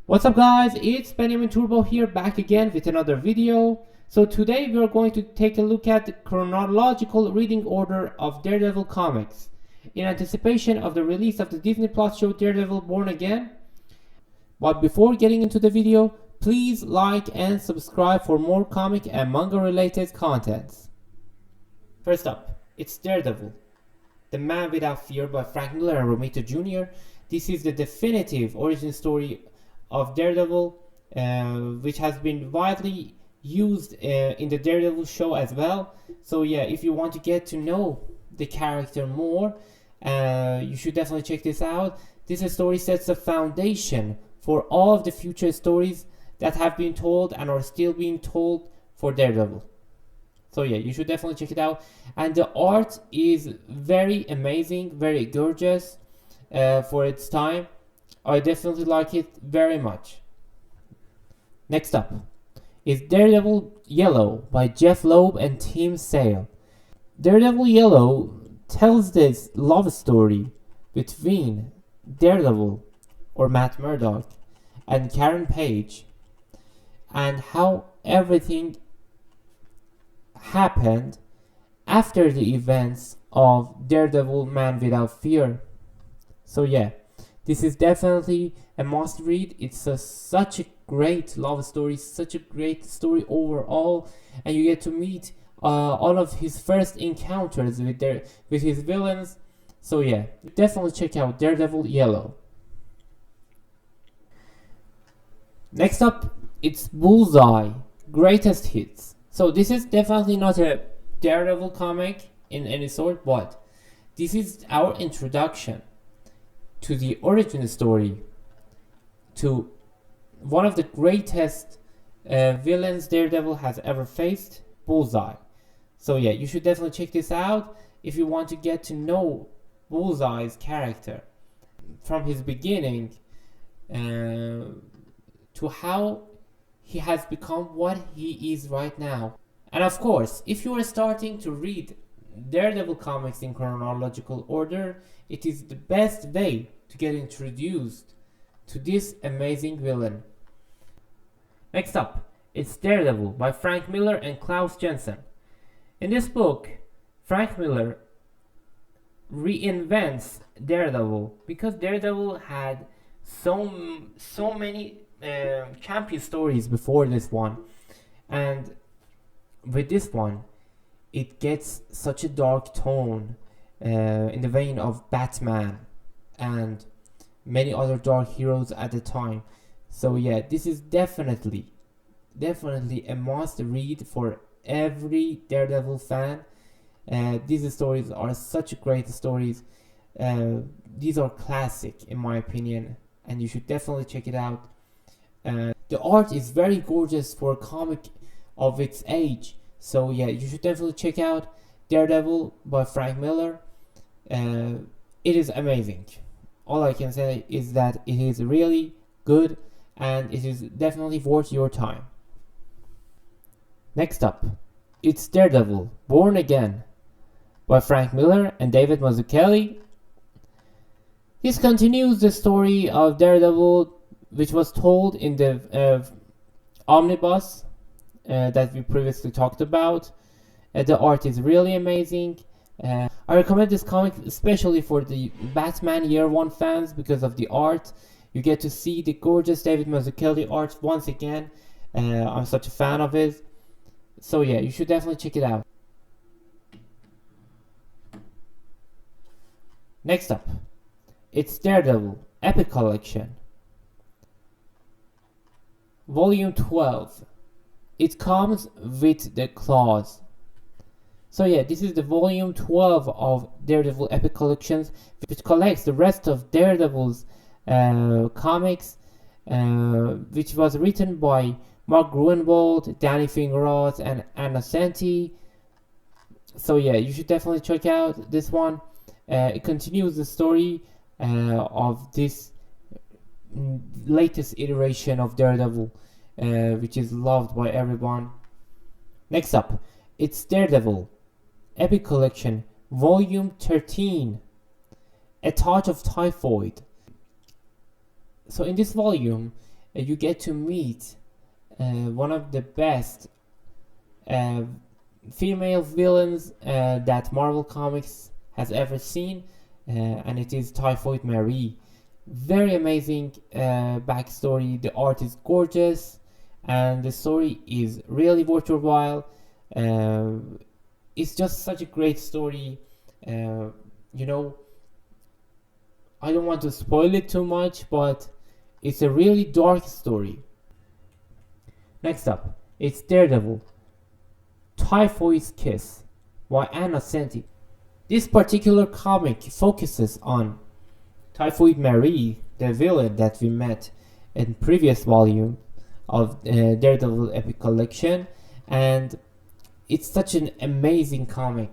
What's up guys, it's Benjamin Turbo here, back again with another video. So today we are going to take a look at the chronological reading order of Daredevil comics in anticipation of the release of the Disney Plus show Daredevil Born Again. But before getting into the video, please like and subscribe for more comic and manga related contents. First up, it's Daredevil, The Man Without Fear by Frank Miller and Romita Jr. This is the definitive origin story of Daredevil, which has been widely used in the Daredevil show as well. So yeah, if you want to get to know the character more, you should definitely check this out. This story sets the foundation for all of the future stories that have been told and are still being told for Daredevil. So yeah, you should definitely check it out. And the art is very amazing, very gorgeous for its time. I definitely like it very much. Next up is Daredevil Yellow by Jeff Loeb and Tim Sale. Daredevil Yellow tells this love story between Daredevil, or Matt Murdock, and Karen Page, and how everything happened after the events of Daredevil Man Without Fear. So yeah, this is definitely a must read. It's such a great love story, such a great story overall, and you get to meet all of his first encounters with his villains. So yeah, definitely check out Daredevil Yellow. Next up, it's Bullseye, Greatest Hits. So this is definitely not a Daredevil comic in any sort, but this is our introduction to the origin story, to one of the greatest villains Daredevil has ever faced, Bullseye. So yeah, you should definitely check this out if you want to get to know Bullseye's character from his beginning to how he has become what he is right now. And of course, if you are starting to read Daredevil comics in chronological order, it is the best way to get introduced to this amazing villain. Next up, it's Daredevil by Frank Miller and Klaus Jensen. In this book, Frank Miller reinvents Daredevil because Daredevil had so many champion stories before this one, and with this one it gets such a dark tone in the vein of Batman and many other dark heroes at the time. So yeah, this is definitely a must read for every Daredevil fan. These stories are such great stories. These are classic in my opinion, and you should definitely check it out. The art is very gorgeous for a comic of its age. So yeah, you should definitely check out Daredevil by Frank Miller. It is amazing. All I can say is that it is really good and it is definitely worth your time. Next up, it's Daredevil Born Again by Frank Miller and David Mazzucchelli. This continues the story of Daredevil, which was told in the omnibus that we previously talked about. The art is really amazing. I recommend this comic especially for the Batman Year One fans because of the art. You get to see the gorgeous David Mazzucchelli art once again. I'm such a fan of it. So yeah, you should definitely check it out. Next up, it's Daredevil Epic Collection, Volume 12. It comes with the claws. So yeah, this is the volume 12 of Daredevil Epic Collections, which collects the rest of Daredevil's comics, which was written by Mark Gruenwald, Danny Fingeroth, and Anna Santi. So yeah, you should definitely check out this one. It continues the story of this latest iteration of Daredevil, which is loved by everyone. Next up, it's Daredevil Epic Collection Volume 13, A Touch of Typhoid. So in this volume, you get to meet one of the best uh, female villains that Marvel Comics has ever seen, and it is Typhoid Mary. Very amazing backstory. The art is gorgeous, and the story is really worth your while. Uh, it's just such a great story. Uh, you know, I don't want to spoil it too much, but it's a really dark story. Next up, it's Daredevil, Typhoid's Kiss by Anna Senti. This particular comic focuses on Typhoid Mary, the villain that we met in previous volume of Daredevil Epic Collection, and it's such an amazing comic,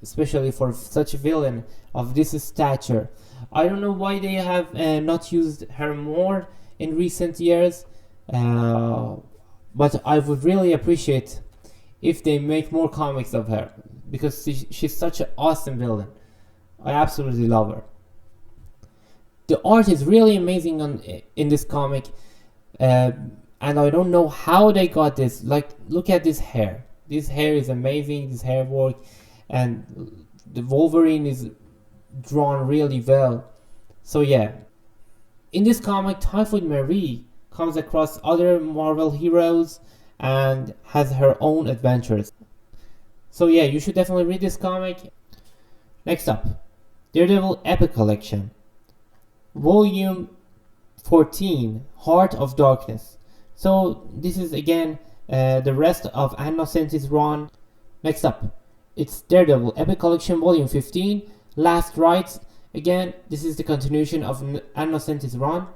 especially for such a villain of this stature. I don't know why they have not used her more in recent years, but I would really appreciate if they make more comics of her, because she's such an awesome villain. I absolutely love her. The art is really amazing in this comic, and I don't know how they got this. Like, look at this hair. This hair is amazing, this hair work, and the Wolverine is drawn really well. So yeah, in this comic, Typhoid Mary comes across other Marvel heroes and has her own adventures. So yeah, you should definitely read this comic. Next up, Daredevil Epic Collection, Volume 14, Heart of Darkness. So this is again the rest of Anna Senti's run. Next up, it's Daredevil Epic Collection Volume 15, Last Rites. Again, this is the continuation of Anna Senti's run.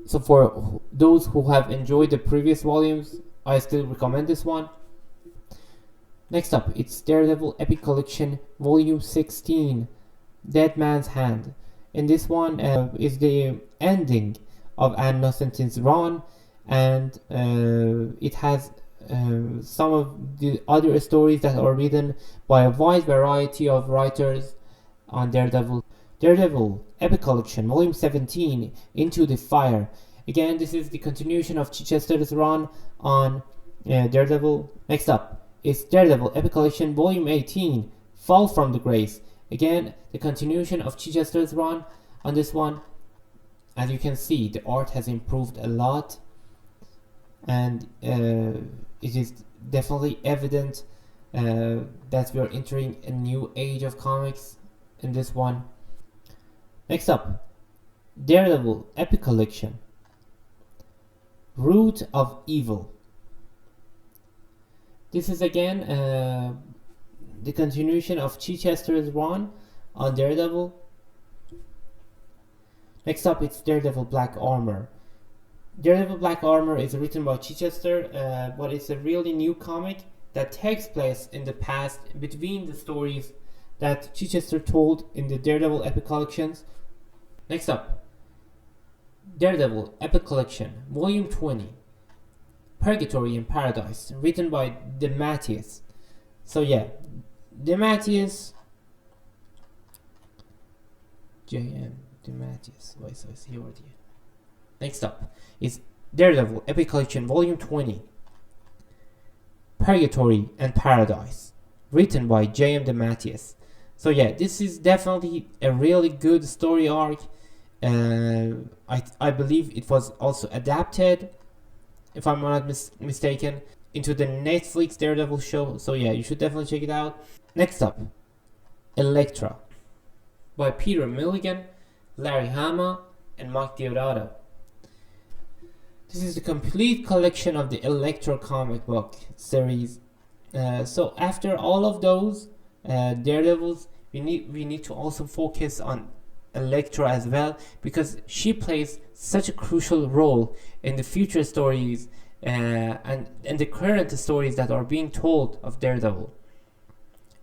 So for those who have enjoyed the previous volumes, I still recommend this one. Next up, it's Daredevil Epic Collection Volume 16, Dead Man's Hand. In this one is the ending of Anna Senti's run, and it has some of the other stories that are written by a wide variety of writers on Daredevil. Daredevil Epic Collection Volume 17, Into the Fire. Again, this is the continuation of Chichester's run on Daredevil. Next up is Daredevil Epic Collection Volume 18, Fall from the Grace. Again, the continuation of Chichester's run on this one. As you can see, the art has improved a lot, and it is definitely evident that we are entering a new age of comics in this one. Next up, Daredevil Epic Collection, Root of Evil. This is again the continuation of Chichester's run on Daredevil. Next up, it's Daredevil Black Armor. Daredevil Black Armor is written by Chichester, but it's a really new comic that takes place in the past between the stories that Chichester told in the Daredevil Epic Collections. Next up, Daredevil Epic Collection Volume 20, Purgatory and Paradise, written by DeMatteis. So yeah, DeMatteis, J.M. DeMatteis. Next up is Daredevil Epic Collection Volume 20, Purgatory and Paradise, written by J.M. DeMatteis. So yeah, this is definitely a really good story arc. I believe it was also adapted, if I'm not mistaken, into the Netflix Daredevil show. So yeah, you should definitely check it out. Next up, Elektra by Peter Milligan, Larry Hama, and Mike Deodato. This is the complete collection of the Elektra comic book series. So after all of those Daredevils, we need to also focus on Elektra as well, because she plays such a crucial role in the future stories and the current stories that are being told of Daredevil.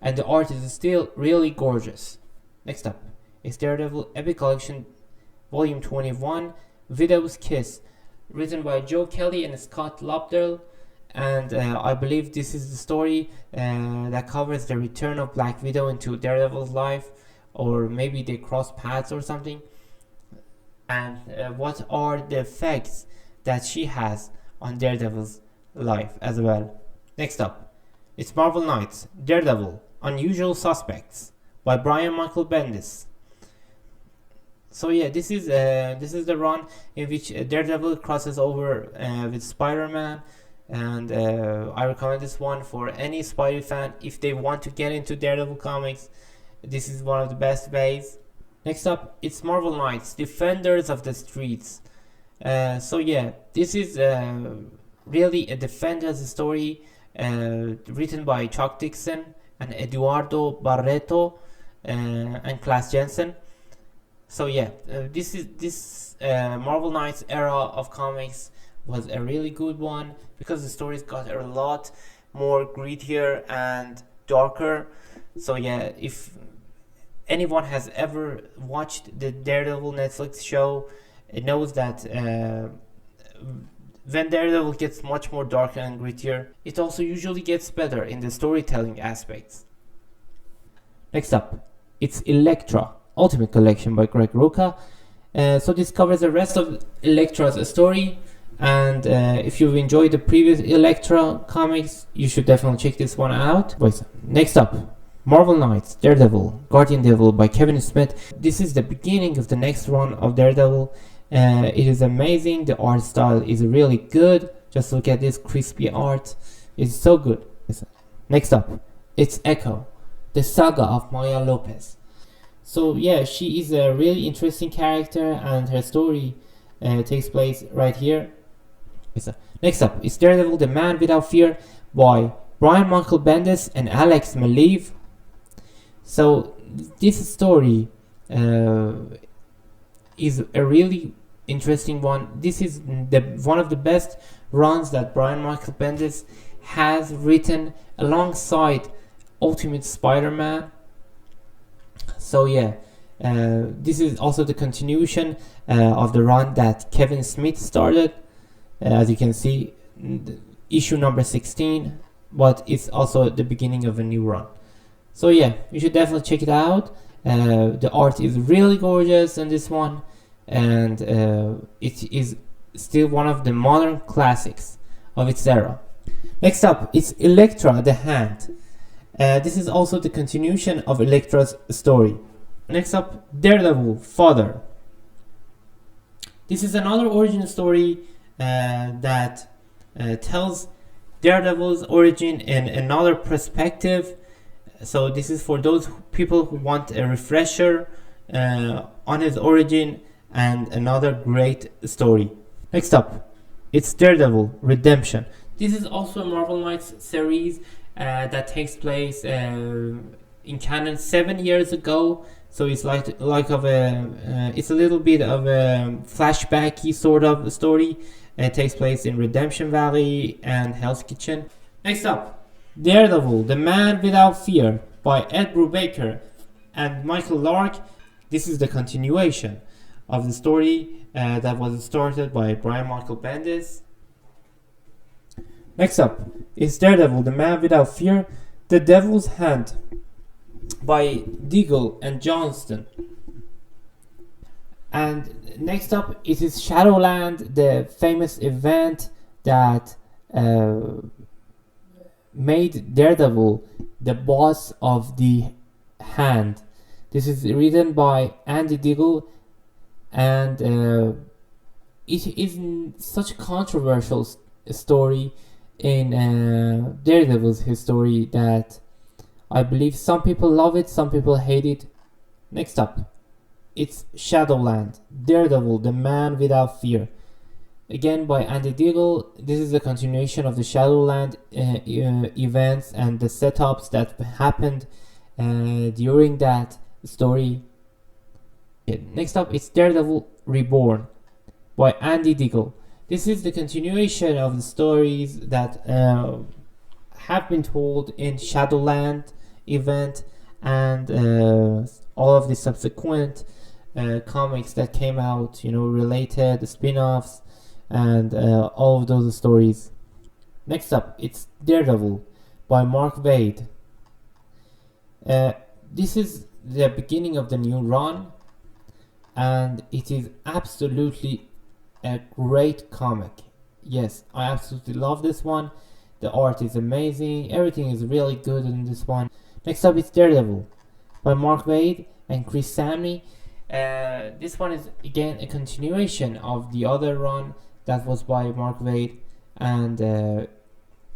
And the art is still really gorgeous. Next up is Daredevil Epic Collection Volume 21, Widow's Kiss, written by Joe Kelly and Scott Lobdell. And I believe this is the story that covers the return of Black Widow into Daredevil's life, or maybe they cross paths or something. and what are the effects that she has on Daredevil's life as well. Next up, it's Marvel Knights Daredevil Unusual Suspects by Brian Michael Bendis. So yeah, this is the run in which Daredevil crosses over with Spider-Man, and I recommend this one for any Spidey fan if they want to get into Daredevil comics. This is one of the best ways. Next up, it's Marvel Knights Defenders of the Streets. So yeah, this is really a Defenders story written by Chuck Dixon and Eduardo Barreto and Klaus Jensen. So yeah, this Marvel Knights era of comics was a really good one because the stories got a lot more grittier and darker. So yeah, if anyone has ever watched the Daredevil Netflix show, it knows that when Daredevil gets much more darker and grittier, it also usually gets better in the storytelling aspects. Next up, it's Elektra Ultimate Collection by Greg Rucka. So this covers the rest of Elektra's story, and if you've enjoyed the previous Elektra comics, you should definitely check this one out. Next up, Marvel Knights Daredevil Guardian Devil by Kevin Smith. This is the beginning of the next run of Daredevil. It is amazing. The art style is really good. Just look at this crispy art. It's so good. Next up, it's Echo, the saga of Maya Lopez. So yeah, she is a really interesting character, and her story takes place right here. Next up, it's Daredevil The Man Without Fear by Brian Michael Bendis and Alex Maleev. So this story is a really interesting one. This is one of the best runs that Brian Michael Bendis has written alongside Ultimate Spider-Man. So yeah, this is also the continuation of the run that Kevin Smith started. As you can see, issue number 16, but it's also the beginning of a new run. So yeah, you should definitely check it out. The art is really gorgeous in this one, and it is still one of the modern classics of its era. Next up, it's Elektra the Hand. This is also the continuation of Elektra's story. Next up, Daredevil Father. This is another origin story that tells Daredevil's origin in another perspective. So this is for those people who want a refresher on his origin and another great story. Next up, it's Daredevil Redemption. This is also a Marvel Knights series that takes place in canon 7 years ago. So it's like of a it's a little bit of a flashbacky sort of story. It takes place in Redemption Valley and Hell's Kitchen. Next up, Daredevil The Man Without Fear by Ed Brubaker and Michael Lark. This is the continuation of the story that was started by Brian Michael Bendis. Next up is Daredevil The Man Without Fear, The Devil's Hand by Deagle and Johnston. And next up it is Shadowland, the famous event that made Daredevil the boss of the Hand. This is written by Andy Deagle, and it is such a controversial story in Daredevil's history that I believe some people love it, some people hate it. Next up, it's Shadowland, Daredevil, The Man Without Fear. Again by Andy Deagle. This is a continuation of the Shadowland events and the setups that happened during that story. Next up, it's Daredevil Reborn by Andy Deagle. This is the continuation of the stories that have been told in Shadowland event and all of the subsequent comics that came out, related spin-offs and all of those stories. Next up, it's Daredevil by Mark Waid. This is the beginning of the new run. and it is absolutely a great comic. Yes, I absolutely love this one. The art is amazing, everything is really good in this one. Next up is Daredevil by Mark Waid and Chris Samney. This one is again a continuation of the other run that was by Mark Waid, and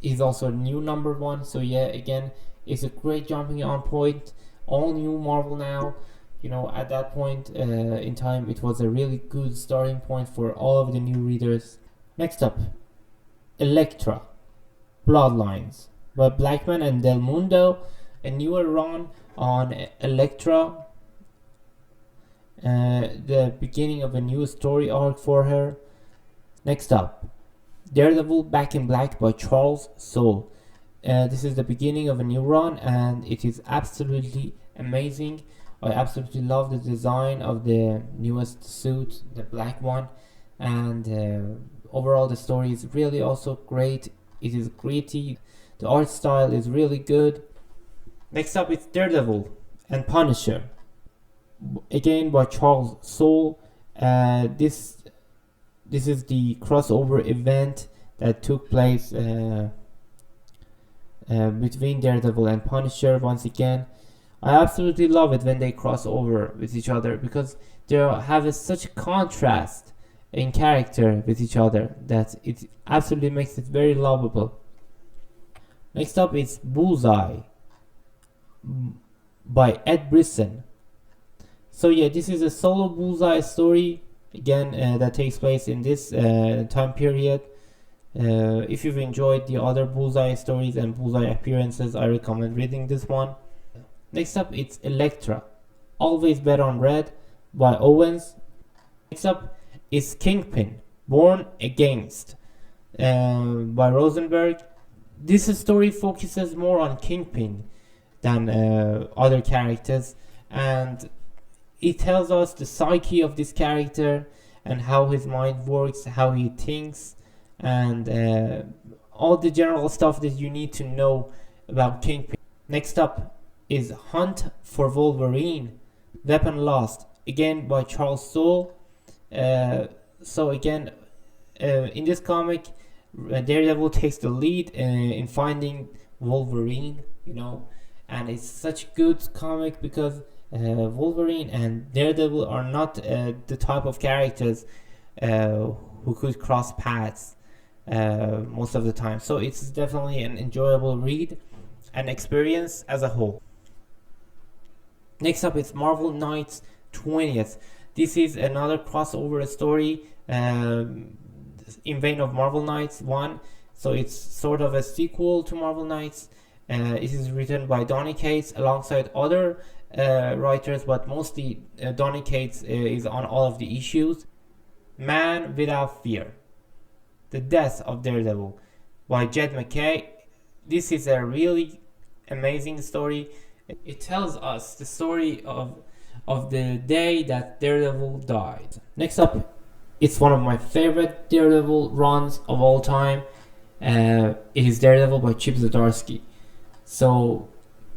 is also a new number one. So yeah, again, it's a great jumping on point. All new Marvel now. You know, at that point in time, it was a really good starting point for all of the new readers. Next up, Elektra, Bloodlines by Blackman and Del Mundo. A newer run on Elektra. The beginning of a new story arc for her. Next up, Daredevil Back in Black by Charles Soule. This is the beginning of a new run, and it is absolutely amazing. I absolutely love the design of the newest suit, the black one, and overall the story is really also great. It is gritty, the art style is really good. Next up is Daredevil and Punisher, again by Charles Soule. This is the crossover event that took place between Daredevil and Punisher once again. I absolutely love it when they cross over with each other, because they have such a contrast in character with each other that it absolutely makes it very lovable. Next up is Bullseye by Ed Brisson. So yeah, this is a solo Bullseye story again that takes place in this time period. If you've enjoyed the other Bullseye stories and Bullseye appearances, I recommend reading this one. Next up, it's Elektra, Always Bet on Red by Owens. Next up is Kingpin, Born Against by Rosenberg. This story focuses more on Kingpin than other characters, and it tells us the psyche of this character and how his mind works, how he thinks, and all the general stuff that you need to know about Kingpin. Next up is Hunt for Wolverine, Weapon Lost, again by Charles Soule. So again, in this comic, Daredevil takes the lead in finding Wolverine, you know, and it's such a good comic because Wolverine and Daredevil are not the type of characters who could cross paths most of the time. So it's definitely an enjoyable read and experience as a whole. Next up is Marvel Knights 20th. This is another crossover story in vein of Marvel Knights 1. So it's sort of a sequel to Marvel Knights. It is written by Donny Cates alongside other writers, but mostly Donny Cates is on all of the issues. Man Without Fear, The Death of Daredevil by Jed MacKay. This is a really amazing story. It tells us the story of the day that Daredevil died. Next up, it's one of my favorite Daredevil runs of all time. It is Daredevil by Chip Zdarsky. So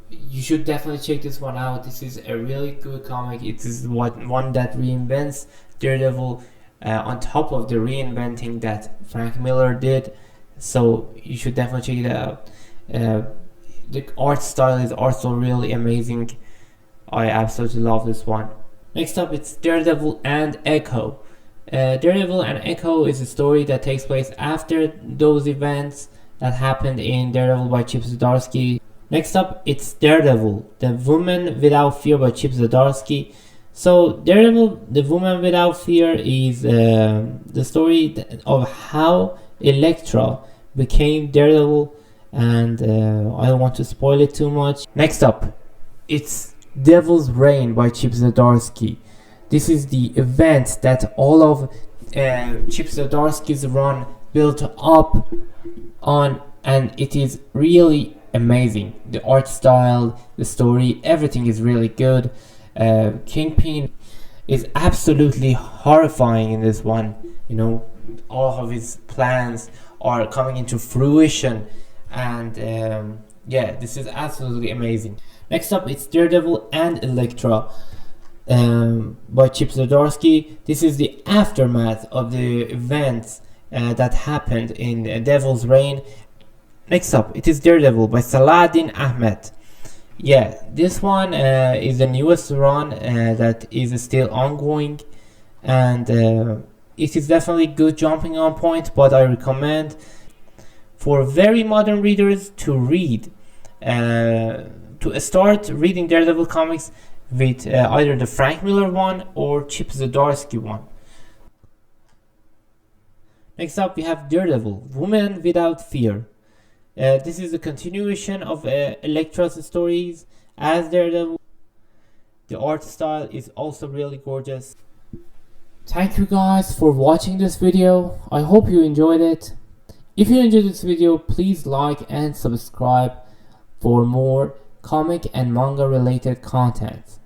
you should definitely check this one out. This is a really good comic. It is one that reinvents Daredevil on top of the reinventing that Frank Miller did. So you should definitely check it out. The art style is also really amazing. I absolutely love this one. Next up, it's Daredevil and Echo. Daredevil and Echo is a story that takes place after those events that happened in Daredevil by Chip Zdarsky. Next up, it's Daredevil, The Woman Without Fear by Chip Zdarsky. So Daredevil, The Woman Without Fear is the story of how Elektra became Daredevil, and I don't want to spoil it too much. Next up, it's Devil's Reign by Chip Zdarsky. This is the event that all of Chip Zdarsky's run built up on, and it is really amazing. The art style, the story, everything is really good. Kingpin is absolutely horrifying in this one. You know, all of his plans are coming into fruition, and yeah, this is absolutely amazing. Next up, it's Daredevil and Elektra. by Chip Zdarsky. This is the aftermath of the events that happened in Devil's Reign. Next up, it is Daredevil by Saladin Ahmed. Yeah, this one is the newest run that is still ongoing, and it is definitely good jumping on point, but I recommend for very modern readers to read, to start reading Daredevil comics with either the Frank Miller one or Chip Zdarsky one. Next up, we have Daredevil, Woman Without Fear. This is a continuation of Elektra's stories as Daredevil. The art style is also really gorgeous. Thank you guys for watching this video. I hope you enjoyed it. If you enjoyed this video, please like and subscribe for more comic and manga related content.